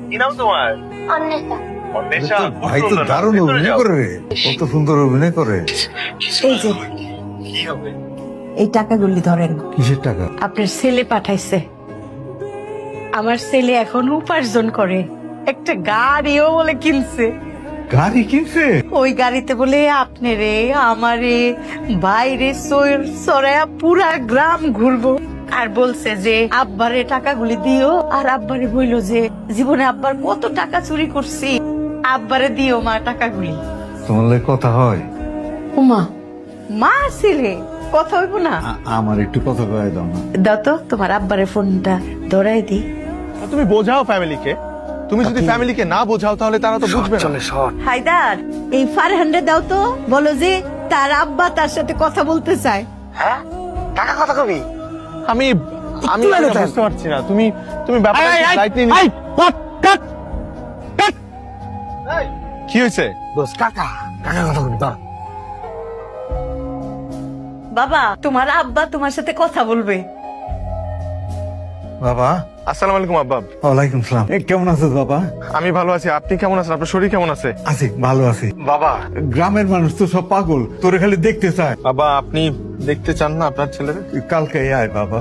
কি নাম তোমার? অন্বেষা। অন্বেষা। ভাই তো দারুণ অভিনয় করে রে, কত সুন্দর অভিনয় করে। এই যে কি হবে? এই টাকাগুলি ধরেন, কিসের টাকা? আপনার ছেলে পাঠাইছে। আমার ছেলে এখন উপার্জন করে, একটা গাড়িও বলে কিনছে। গাড়ি কিনছে? ওই গাড়িতে বলে আপনারে আমারে বাইরে সরায়া পুরা গ্রাম ঘুরবো। আর বলছে যে আব্বারে টাকাগুলি দিও, আর আব্বারে বইলো যে জীবনে আব্বার কত টাকা চুরি করছি, আব্বারে দিও মা টাকাগুলি। তোমার লাগে কথা হয়? উমা, মা ছেলে কথা হইব না? আমার একটু কথা কয়ে দাও না। দাও তো তোমার আব্বারে ফোনটা ধরাই দি। তুমি বোঝাও ফ্যামিলিকে। তুমি যদি ফ্যামিলিকে না বোঝাও তাহলে তারা তো বুঝবে না। হায়দার, এই ফারহান্ডে দাও তো, বলো যে তার আব্বা তার সাথে কথা বলতে চায়। হ্যাঁ, টাকা কথা কবি। আমি আমি একটু আগে বুঝতে পারছি না। তুমি তুমি ব্যাপারটা লাইটলি কি হয়েছে? বাবা, তোমার আব্বা তোমার সাথে কথা বলবে। বাবা। আসসালামু আলাইকুম আব্বা। ওয়ালাইকুম সালাম। কেমন আছো বাবা? আমি ভালো আছি। আপনি কেমন আছেন? আপনার শরীর কেমন আছে? আছি, ভালো আছি। বাবা, গ্রামের মানুষ তো সব পাগল, তোরে খালি দেখতে চায়। বাবা আপনি দেখতে চান না আপনার ছেলের? কালকে আয় বাবা।